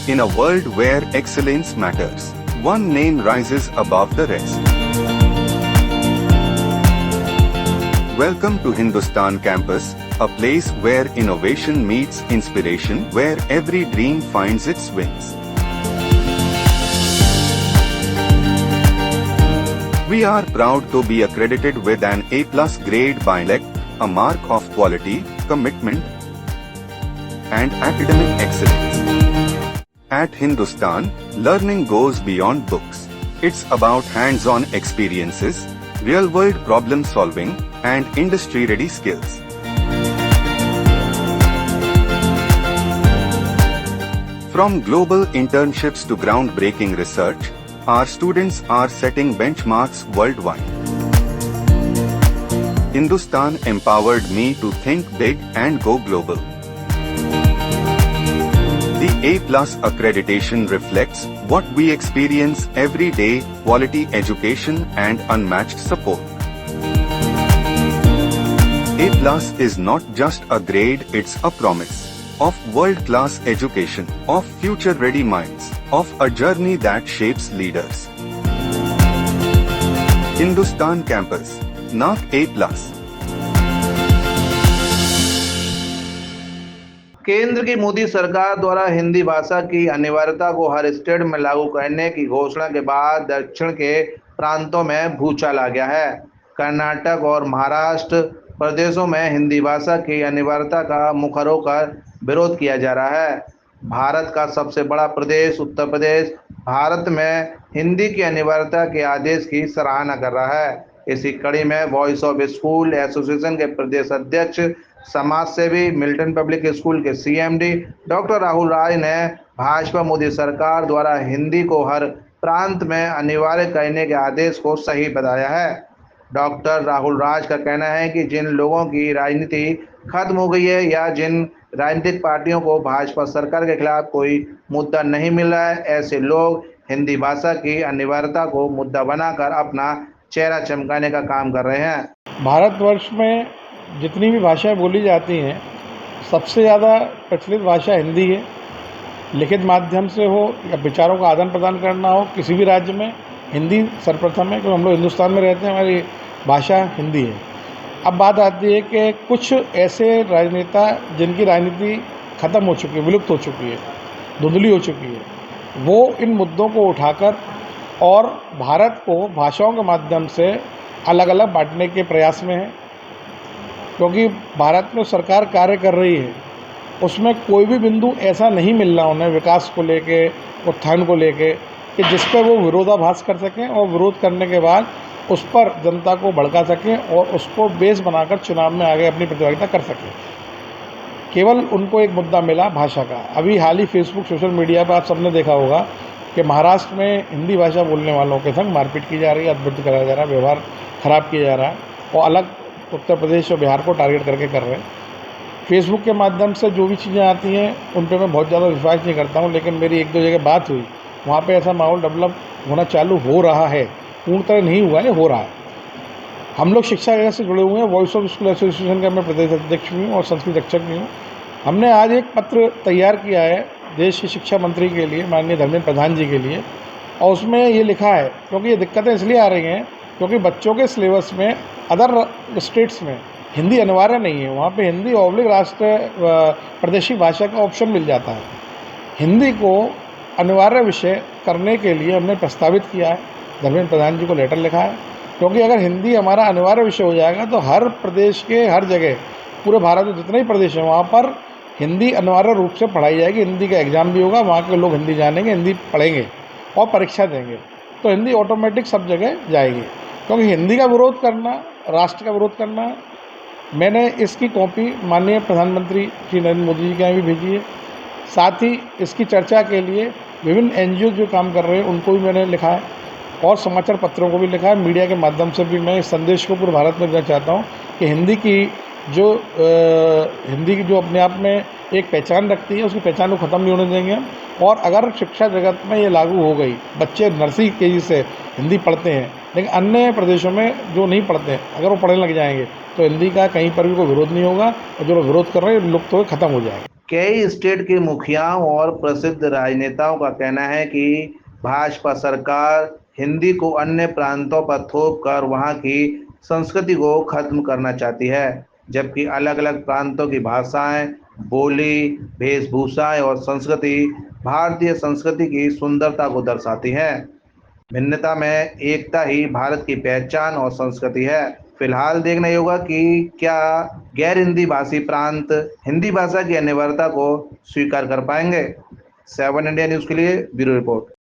In a world where excellence matters, one name rises above the rest. Welcome to Hindustan Campus, a place where innovation meets inspiration, where every dream finds its wings. We are proud to be accredited with an A+ grade by NAAC, a mark of quality, commitment, and academic excellence. At Hindustan, learning goes beyond books. It's about hands-on experiences, real-world problem-solving, and industry-ready skills. From global internships to groundbreaking research, our students are setting benchmarks worldwide. Hindustan empowered me to think big and go global. The A+ accreditation reflects what we experience every day: quality education and unmatched support. A+ is not just a grade, it's a promise of world-class education, of future-ready minds, of a journey that shapes leaders. Hindustan Campus, NAAC A+. केंद्र की मोदी सरकार द्वारा हिंदी भाषा की अनिवार्यता को हर state में लागू करने की घोषणा के बाद दक्षिण के प्रांतों में भूचाल आ गया है। कर्नाटक और महाराष्ट्र प्रदेशों में हिंदी भाषा की अनिवार्यता का मुखर होकर विरोध किया जा रहा है। भारत का सबसे बड़ा प्रदेश उत्तर प्रदेश भारत में हिंदी की अनिवार्यता के आदेश की सराहना कर रहा है। इसी कड़ी में वॉइस ऑफ स्कूल एसोसिएशन के प्रदेश अध्यक्ष समाज सेवी मिल्टन पब्लिक स्कूल के CMD डॉक्टर राहुल राज ने भाजपा मोदी सरकार द्वारा हिंदी को हर प्रांत में अनिवार्य करने के आदेश को सही बताया है। डॉक्टर राहुल राज का कहना है कि जिन लोगों की राजनीति खत्म हो गई है या जिन राजनीतिक पार्टियों को भाजपा सरकार के खिलाफ कोई मुद्दा नहीं मिल रहा है, ऐसे लोग हिंदी भाषा की अनिवार्यता को मुद्दा बनाकर अपना चेहरा चमकाने का काम कर रहे हैं। भारतवर्ष में जितनी भी भाषाएं बोली जाती हैं, सबसे ज़्यादा प्रचलित भाषा हिंदी है। लिखित माध्यम से हो या विचारों का आदान प्रदान करना हो, किसी भी राज्य में हिंदी सर्वप्रथम है, क्योंकि हम लोग हिंदुस्तान में रहते हैं, हमारी भाषा हिंदी है। अब बात आती है कि कुछ ऐसे राजनेता जिनकी राजनीति ख़त्म हो चुकी है, विलुप्त हो चुकी है, धुंधली हो चुकी है, वो इन मुद्दों को उठाकर और भारत को भाषाओं के माध्यम से अलग अलग बांटने के प्रयास में है। क्योंकि भारत में सरकार कार्य कर रही है, उसमें कोई भी बिंदु ऐसा नहीं मिल रहा उन्हें विकास को लेके, उत्थान को लेके, कि जिस पर वो विरोधाभास कर सकें और विरोध करने के बाद उस पर जनता को भड़का सकें और उसको बेस बनाकर चुनाव में आगे अपनी प्रतियोगिता कर सकें। केवल उनको एक मुद्दा मिला भाषा का। अभी हाल ही फेसबुक सोशल मीडिया पर आप सबने देखा होगा कि महाराष्ट्र में हिंदी भाषा बोलने वालों के संग मारपीट की जा रही है, अद्भुत कराया जा रहा है, व्यवहार खराब किया जा रहा है और अलग उत्तर प्रदेश और बिहार को टारगेट करके कर रहे हैं। फेसबुक के माध्यम से जो भी चीज़ें आती हैं उन पर मैं बहुत ज़्यादा विश्वास नहीं करता हूँ, लेकिन मेरी एक दो जगह बात हुई, वहाँ पे ऐसा माहौल डेवलप होना चालू हो रहा है, पूर्ण तरह नहीं हुआ है, हो रहा है। हम लोग शिक्षा जगत से जुड़े हुए हैं, वॉइस ऑफ स्कूल एसोसिएशन का मैं प्रदेश अध्यक्ष भी हूँ और संस्कृत शिक्षक भी हूँ। हमने आज एक पत्र तैयार किया है देश के शिक्षा मंत्री के लिए, माननीय धर्मेंद्र प्रधान जी के लिए, और उसमें ये लिखा है, क्योंकि ये दिक्कतें इसलिए आ रही हैं क्योंकि बच्चों के सिलेबस में अदर स्टेट्स में हिंदी अनिवार्य नहीं है, वहाँ पे हिंदी ऑब्लिक राष्ट्र प्रादेशिक भाषा का ऑप्शन मिल जाता है। हिंदी को अनिवार्य विषय करने के लिए हमने प्रस्तावित किया है, धर्मेंद्र प्रधान जी को लेटर लिखा है, क्योंकि अगर हिंदी हमारा अनिवार्य विषय हो जाएगा तो हर प्रदेश के हर जगह, पूरे भारत में जितने ही प्रदेश हैं वहाँ पर हिंदी अनिवार्य रूप से पढ़ाई जाएगी। हिंदी का एग्ज़ाम भी होगा, वहाँ के लोग हिंदी जानेंगे, हिंदी पढ़ेंगे और परीक्षा देंगे, तो हिंदी ऑटोमेटिक सब जगह जाएगी। क्योंकि हिंदी का विरोध करना राष्ट्र का विरोध करना है। मैंने इसकी कॉपी माननीय प्रधानमंत्री श्री नरेंद्र मोदी जी के यहाँ भी भेजी है। साथ ही इसकी चर्चा के लिए विभिन्न NGO जो काम कर रहे हैं उनको भी मैंने लिखा है और समाचार पत्रों को भी लिखा है। मीडिया के माध्यम से भी मैं इस संदेश को पूरे भारत में देना चाहता हूँ कि हिंदी की जो अपने आप में एक पहचान रखती है, उसकी पहचान को ख़त्म नहीं होने देंगे हम। और अगर शिक्षा जगत में ये लागू हो गई, बच्चे नर्सरी KG से हिंदी पढ़ते हैं, लेकिन अन्य प्रदेशों में जो नहीं पढ़ते हैं, अगर वो पढ़ने लग जाएंगे तो हिंदी का कहीं पर भी कोई विरोध नहीं होगा और जो लोग विरोध कर रहे हैं लुप्त हो ख़त्म हो जाएगा। कई स्टेट के मुखियाओं और प्रसिद्ध राजनेताओं का कहना है कि भाजपा सरकार हिंदी को अन्य प्रांतों पर थोप कर वहां की संस्कृति को खत्म करना चाहती है, जबकि अलग-अलग प्रांतों की भाषाएं, बोली, वेशभूषाएं और संस्कृति भारतीय संस्कृति की सुंदरता को दर्शाती है। भिन्नता में एकता ही भारत की पहचान और संस्कृति है। फिलहाल देखना ये होगा कि क्या गैर हिंदी भाषी प्रांत हिंदी भाषा की अनिवार्यता को स्वीकार कर पाएंगे। 7 इंडिया न्यूज़ के लिए ब्यूरो रिपोर्ट।